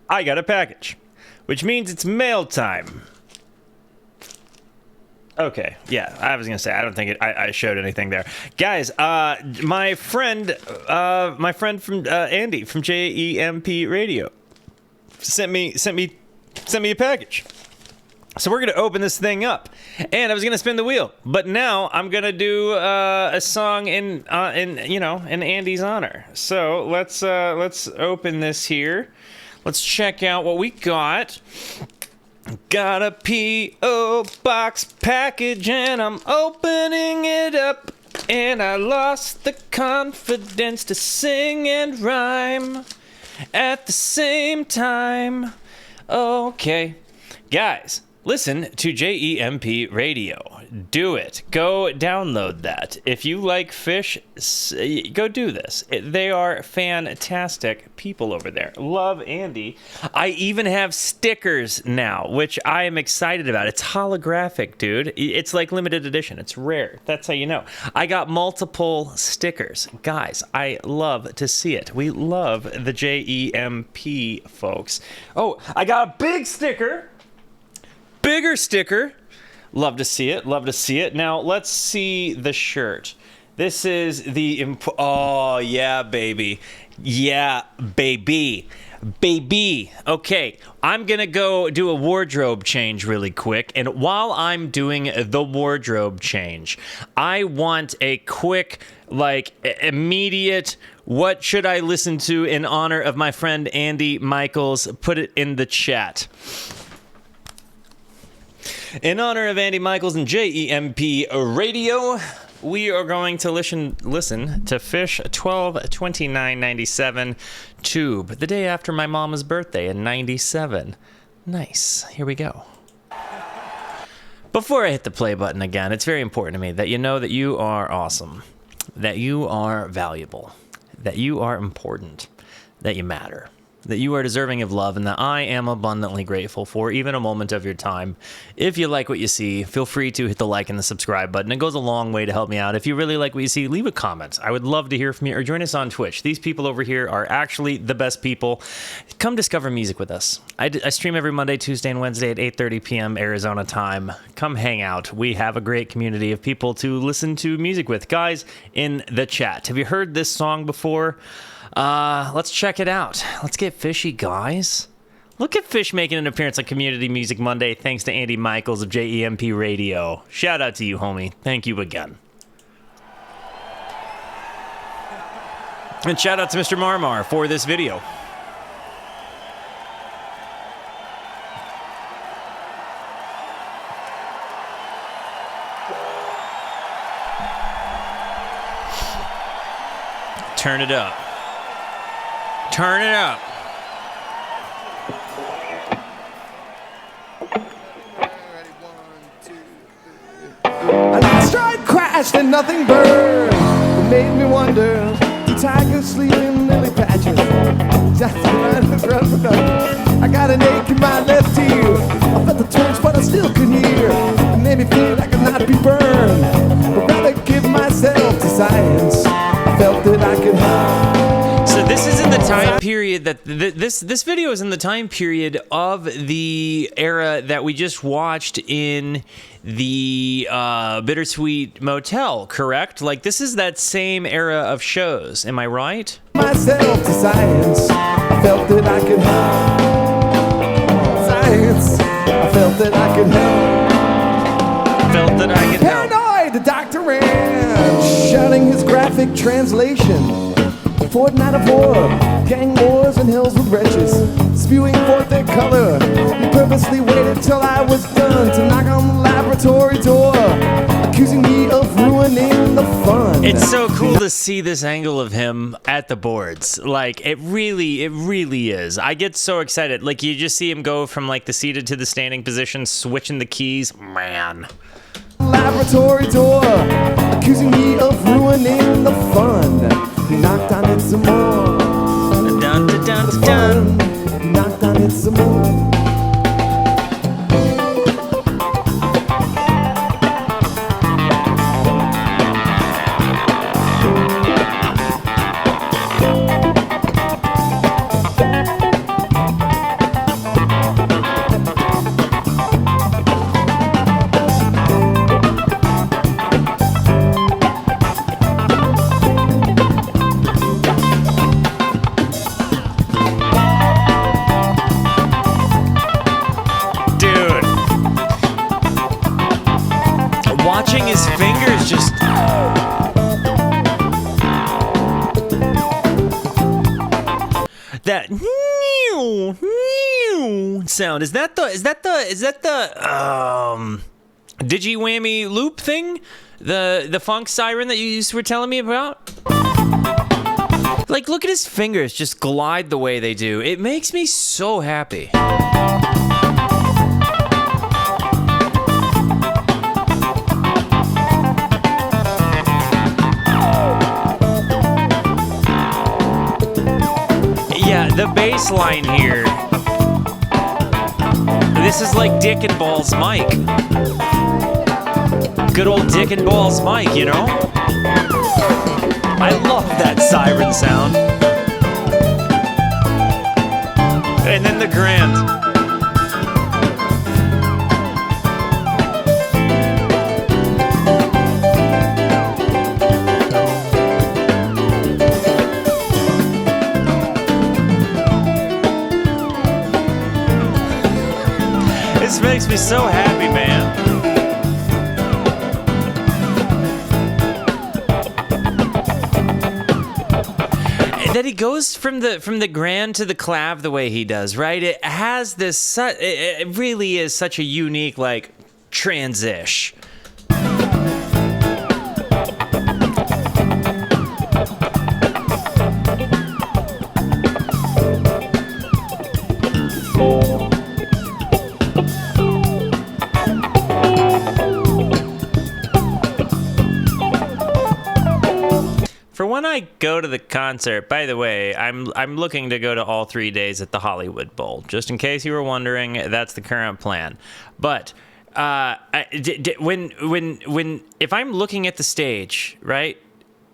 I got a package, which means it's mail time. Okay, yeah, I was gonna say I don't think I showed anything there, guys. My friend from Andy from JEMP Radio sent me a package. So we're gonna open this thing up, and I was gonna spin the wheel, but now I'm gonna do a song in Andy's honor. So let's open this here. Let's check out what we got. Got a P.O. box package and I'm opening it up, and I lost the confidence to sing and rhyme at the same time. Okay, guys, listen to JEMP Radio. Do it. Go download that. If you like Phish, go do this. They are fantastic people over there. Love Andy. I even have stickers now, which I am excited about. It's holographic, dude. It's like limited edition. It's rare. That's how you know. I got multiple stickers. Guys, I love to see it. We love the JEMP folks. Oh, I got a big sticker. Bigger sticker. Love to see it. Love to see it. Now, let's see the shirt. This is the... Oh, yeah, baby. Yeah, baby. Baby. Okay, I'm going to go do a wardrobe change really quick. And while I'm doing the wardrobe change, I want a quick, immediate... What should I listen to in honor of my friend Andy Michels? Put it in the chat. In honor of Andy Michels and JEMP Radio, we are going to listen to Phish 12/29/97 Tube, the day after my mama's birthday in 97. Nice. Here we go. Before I hit the play button again, it's very important to me that you know that you are awesome, that you are valuable, that you are important, that you matter, that you are deserving of love, and that I am abundantly grateful for even a moment of your time. If you like what you see, feel free to hit the like and the subscribe button. It goes a long way to help me out. If you really like what you see, leave a comment. I would love to hear from you, or join us on Twitch. These people over here are actually the best people. Come discover music with us. I stream every Monday, Tuesday, and Wednesday at 8:30 p.m. Arizona time. Come hang out. We have a great community of people to listen to music with. Guys, in the chat, have you heard this song before? Let's check it out. Let's get fishy, guys. Look at Phish making an appearance on Community Music Monday, thanks to Andy Michels of JEMP Radio. Shout out to you, homie. Thank you again. And shout out to Mr. Marmar for this video. Turn it up. Turn it up. An asteroid crashed and nothing burned. It made me wonder. The tiger sleeping in lily patches. I got an ache in my left ear. I felt the torch, but I still could hear. It made me feel like I'd not be burned, but rather give myself to science. I felt that I could help. So this is in the time period that this video is in the time period of the era that we just watched in the Bittersweet Motel, correct? Like, this is that same era of shows. Am I right? Myself to science. I felt that I could help. Science. I felt that I could help. Felt that I could help. Paranoid, the doctor ran, shouting his graphic translation. Fortnight of war, gang wars and hills with wretches, spewing forth their color. He purposely waited till I was done to knock on the laboratory door, accusing me of ruining the fun. It's so cool to see this angle of him at the boards. Like, it really is. I get so excited. Like, you just see him go from, like, the seated to the standing position, switching the keys. Man. Laboratory door, accusing me of ruining the fun. He knocked on it some more. Dun, dun, dun, dun. He knocked on it some more. sound. Is that the digi whammy loop thing? The funk siren that you were telling me about? Like, look at his fingers just glide the way they do. It makes me so happy. Yeah, the bass line here. This is like Dick and Balls Mike. Good old Dick and Balls Mike, you know? I love that siren sound. And then the grand. This makes me so happy, man. That he goes from the grand to the clav the way he does, right? It has this. It really is such a unique like transish. For when I go to the concert, by the way, I'm looking to go to all 3 days at the Hollywood Bowl. Just in case you were wondering, that's the current plan. But if I'm looking at the stage, right?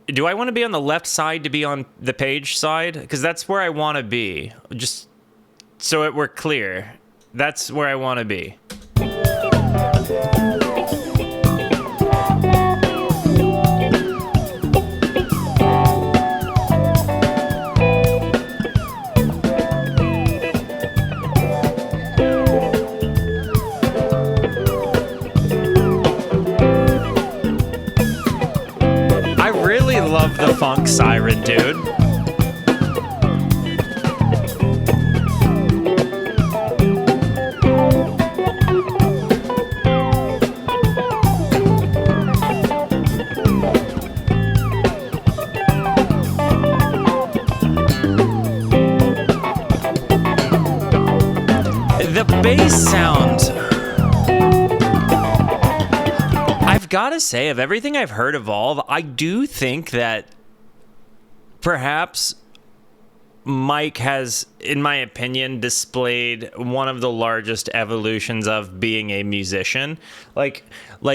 Do I want to be on the left side to be on the Page side? Because that's where I want to be. Just so we're clear, that's where I want to be. Love the funk siren, dude. The bass sound. I've got to say, of everything I've heard Evolve, I do think that perhaps Mike has, in my opinion, displayed one of the largest evolutions of being a musician. Like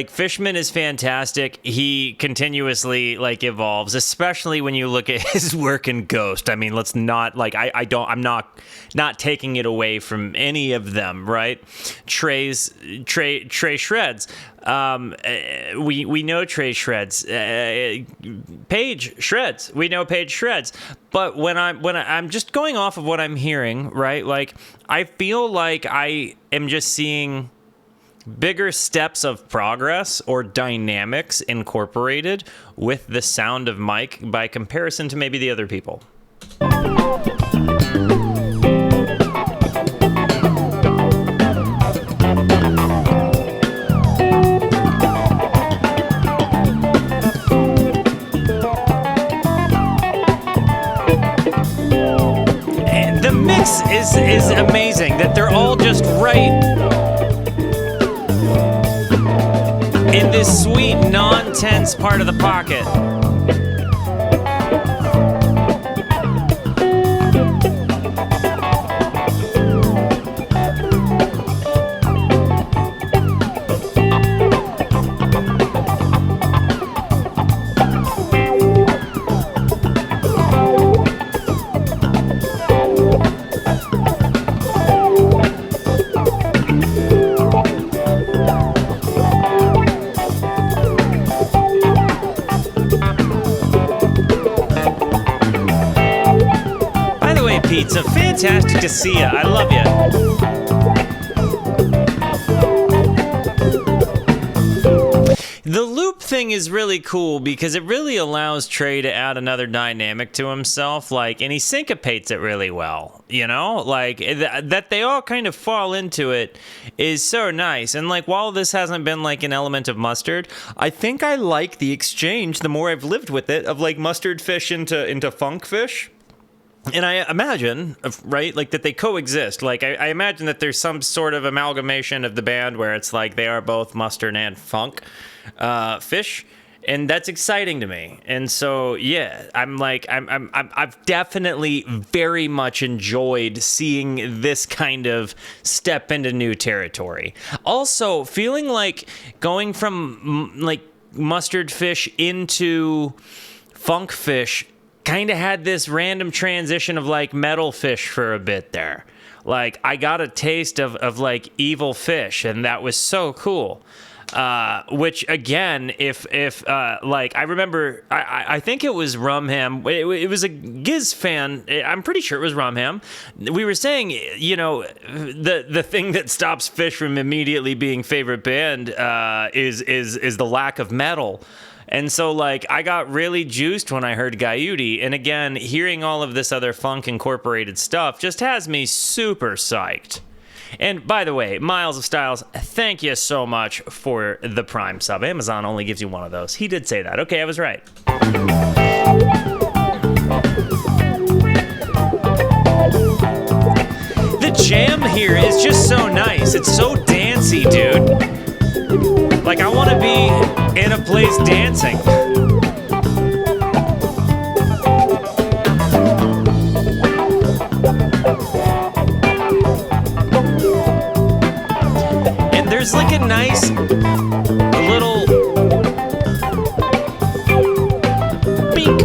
Fishman is fantastic. He continuously evolves, especially when you look at his work in Ghost. I mean, let's not I'm not taking it away from any of them, right? Trey shreds. We know Trey shreds. Paige shreds. We know Paige shreds. But when I'm just going off of what I'm hearing, right? Like, I feel like I am just seeing bigger steps of progress or dynamics incorporated with the sound of Mike by comparison to maybe the other people. The mix is amazing, that they're all just right in this sweet, non-tense part of the pocket. Pizza, fantastic to see ya. I love ya. The loop thing thing is really cool because it really allows Trey to add another dynamic to himself, like, and he syncopates it really well, you know, like that they all kind of fall into it is so nice. And like, while this hasn't been like an element of Mustard, I think I like the exchange the more I've lived with it of like Mustard Phish into Funk Phish. And I imagine, right, like that they coexist. Like I imagine that there's some sort of amalgamation of the band where it's like they are both Mustard and Funk Phish, and that's exciting to me. And so yeah, I've definitely very much enjoyed seeing this kind of step into new territory. Also, feeling like going from like Mustard Phish into Funk Phish kind of had this random transition of like Metal Phish for a bit there. Like I got a taste of like Evil Phish, and that was so cool. Which again, if like I remember, I think it was Rumham. It was a Giz fan. I'm pretty sure it was Rumham. We were saying, you know, the thing that stops Phish from immediately being favorite band is the lack of metal. And so, like, I got really juiced when I heard Gaiuti. And again, hearing all of this other funk incorporated stuff just has me super psyched. And by the way, Miles of Styles, thank you so much for the Prime sub. Amazon only gives you one of those. He did say that. Okay, I was right. The jam here is just so nice. It's so dancey, dude. Like, I want to be in a place dancing. And there's like a nice little beak.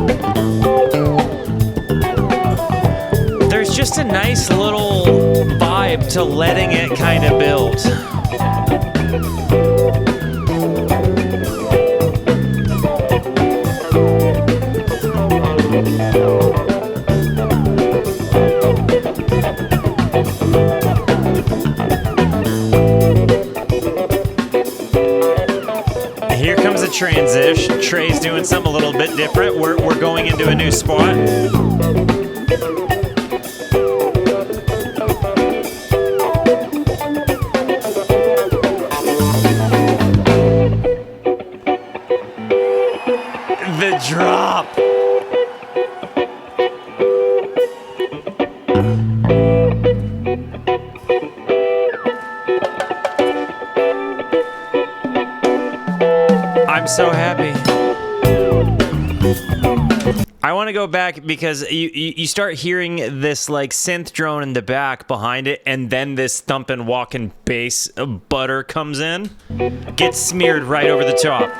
There's just a nice little vibe to letting it kind of build. Here comes a transition. Trey's doing something a little bit different. We're going into a new spot. The drop. I'm so happy. I want to go back because you start hearing this like synth drone in the back behind it, and then this thumping walking bass butter comes in, gets smeared right over the top.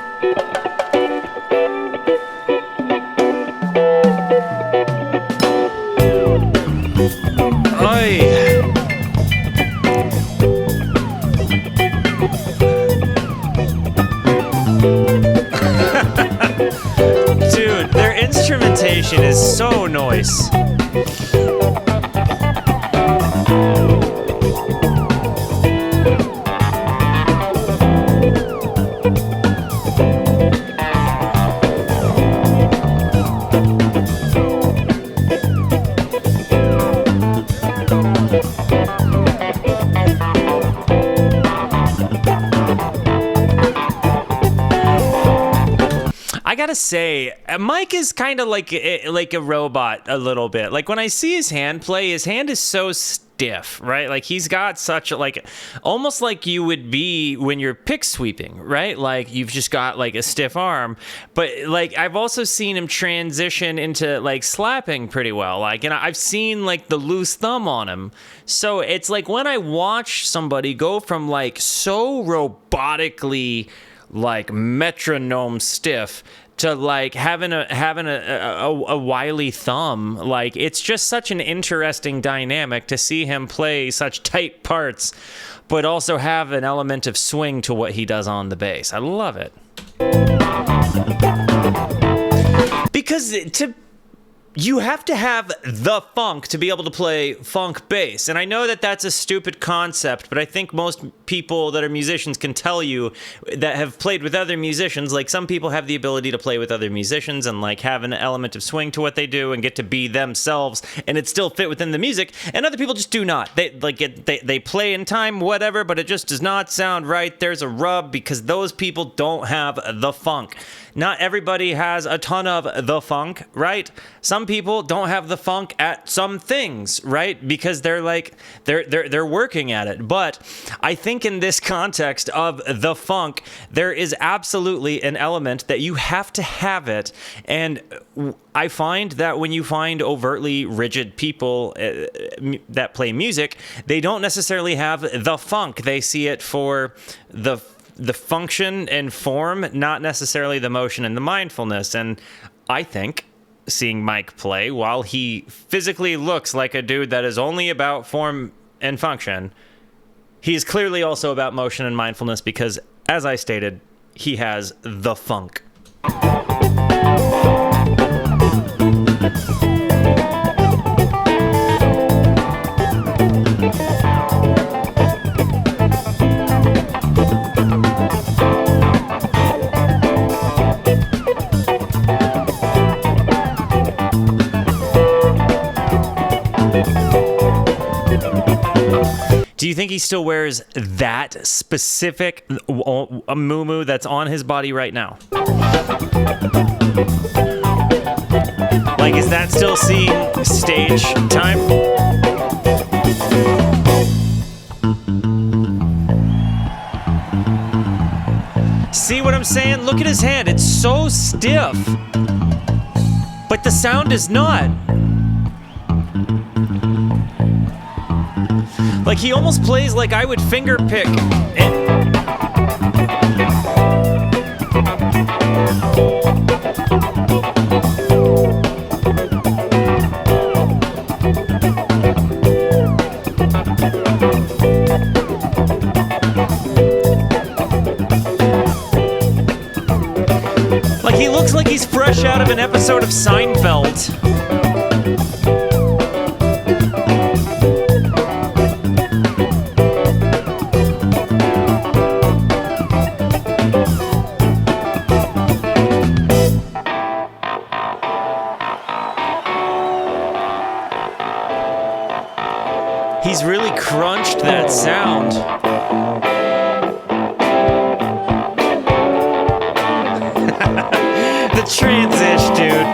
Oy. Dude, their instrumentation is so nice. I gotta say, Mike is kind of like a robot a little bit. Like when I see his hand play, his hand is so stiff, right? Like he's got such a, like, almost like you would be when you're pick sweeping, right? Like you've just got like a stiff arm. But like I've also seen him transition into like slapping pretty well. Like, and I've seen like the loose thumb on him. So it's like when I watch somebody go from like so robotically like metronome stiff to like having a wily thumb, like it's just such an interesting dynamic to see him play such tight parts but also have an element of swing to what he does on the bass. I love it. Because to you have to have the funk to be able to play funk bass. And I know that that's a stupid concept, but I think most people that are musicians can tell you that have played with other musicians, like some people have the ability to play with other musicians and like have an element of swing to what they do and get to be themselves and it still fit within the music. And other people just do not. They play in time, whatever, but it just does not sound right. There's a rub because those people don't have the funk. Not everybody has a ton of the funk, right? Some people don't have the funk at some things, right? Because they're working at it. But I think in this context of the funk, there is absolutely an element that you have to have it. And I find that when you find overtly rigid people that play music, they don't necessarily have the funk. They see it for the function and form, not necessarily the motion and the mindfulness. And I think seeing Mike play, while he physically looks like a dude that is only about form and function, he's clearly also about motion and mindfulness because, as I stated, he has the funk. Do you think he still wears that specific muumuu that's on his body right now? Like, is that still seeing stage time? See what I'm saying? Look at his hand. It's so stiff. But the sound is not. Like, he almost plays like I would finger pick. Like, he looks like he's fresh out of an episode of Seinfeld. He's really crunched that sound. The transition, dude.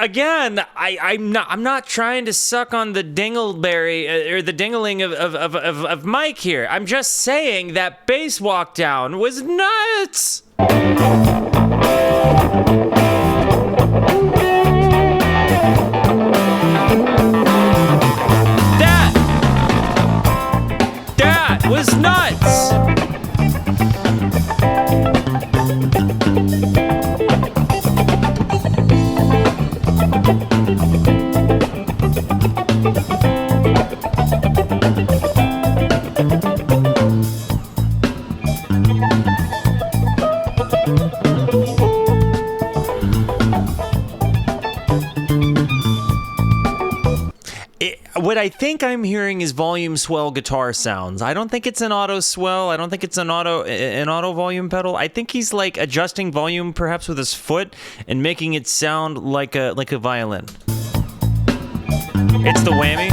Again, I'm not trying to suck on the dingleberry or the dingling of Mike here. I'm just saying that bass walk down was nuts. That was nuts. What I think I'm hearing is volume swell guitar sounds. I don't think it's an auto swell. I don't think it's an auto volume pedal. I think he's like adjusting volume perhaps with his foot and making it sound like a violin. It's the whammy.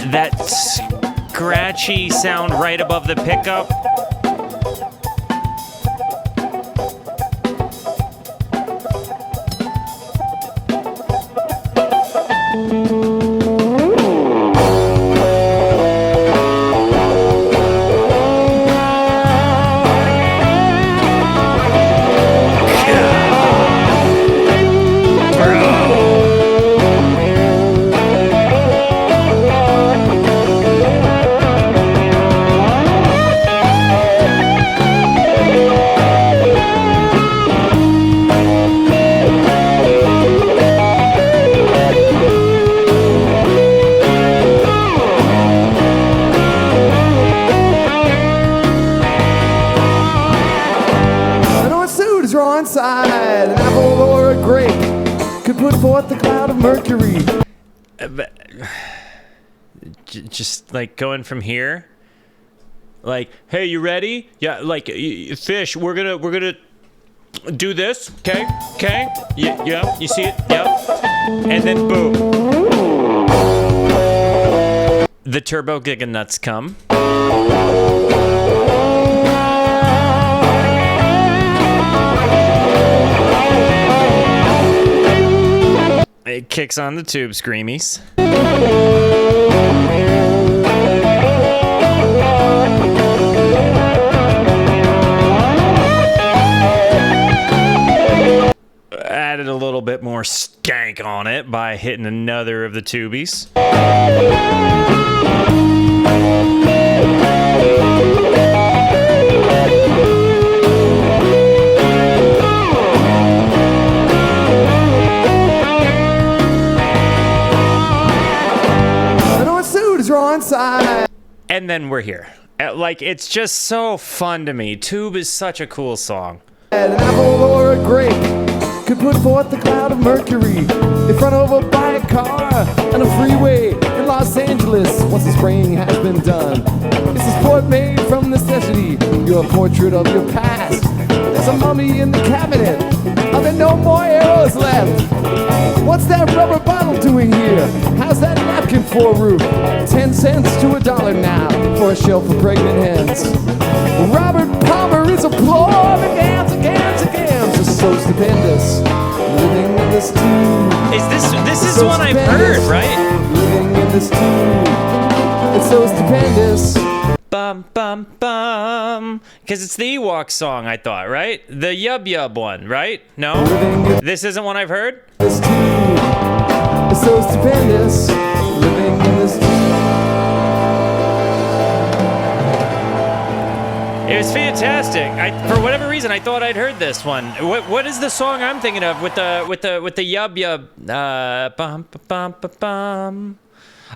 That scratchy sound right above the pickup. grape could put forth the cloud of mercury. Just like going from here, like, hey, you ready? Yeah, like, Phish, we're gonna do this, okay, yeah, you see it, yeah, and then boom, the turbo giga nuts come. It kicks on the tube screamies. Added a little bit more skank on it by hitting another of the tubies. And then we're here. Like, it's just so fun to me. Tube is such a cool song. An apple or a grape could put forth the cloud of mercury. If run over by a car on a freeway in Los Angeles once the spraying has been done. It's a sport made from necessity. You're a portrait of your past. There's a mummy in the cabinet. Are there no more arrows left? What's that rubber bottle doing here? How's that napkin for a roof? 10 cents to $1 now for a shelf of pregnant hens. Robert Palmer is applauded again. Just so stupendous. Living in this tube. This is so one I've heard, right? Living in this tube. It's so stupendous. Bum bum bum. Because it's the Ewok song, I thought, right? The Yub Yub one, right? No? This isn't one I've heard? This tube. It's so stupendous. Living in this tube. It was fantastic. For whatever reason, I thought I'd heard this one. What is the song I'm thinking of with the Yub Yub? Bum bum bum bum.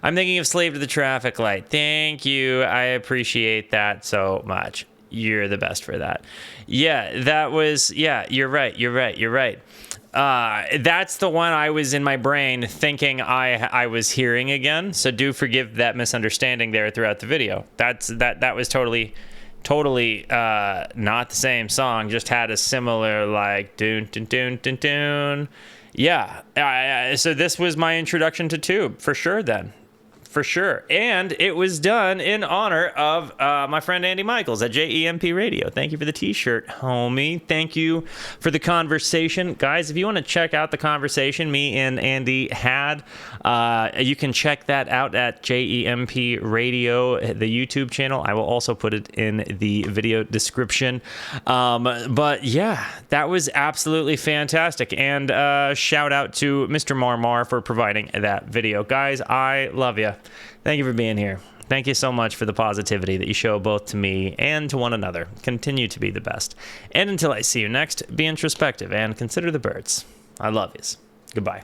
I'm thinking of Slave to the Traffic Light. Thank you. I appreciate that so much. You're the best for that. Yeah, that was, yeah, you're right. That's the one I was in my brain thinking I was hearing again. So do forgive that misunderstanding there throughout the video. That was totally not the same song, just had a similar like doon doon doon doon doon. Yeah, so this was my introduction to Tube for sure then. For sure. And it was done in honor of my friend Andy Michels at JEMP Radio. Thank you for the t-shirt, homie. Thank you for the conversation. Guys, if you want to check out the conversation me and Andy had, you can check that out at JEMP Radio, the YouTube channel. I will also put it in the video description. But yeah, that was absolutely fantastic. And shout out to Mr. Marmar for providing that video. Guys, I love you. Thank you for being here. Thank you so much for the positivity that you show both to me and to one another. Continue to be the best. And until I see you next, be introspective and consider the birds. I love yous. Goodbye.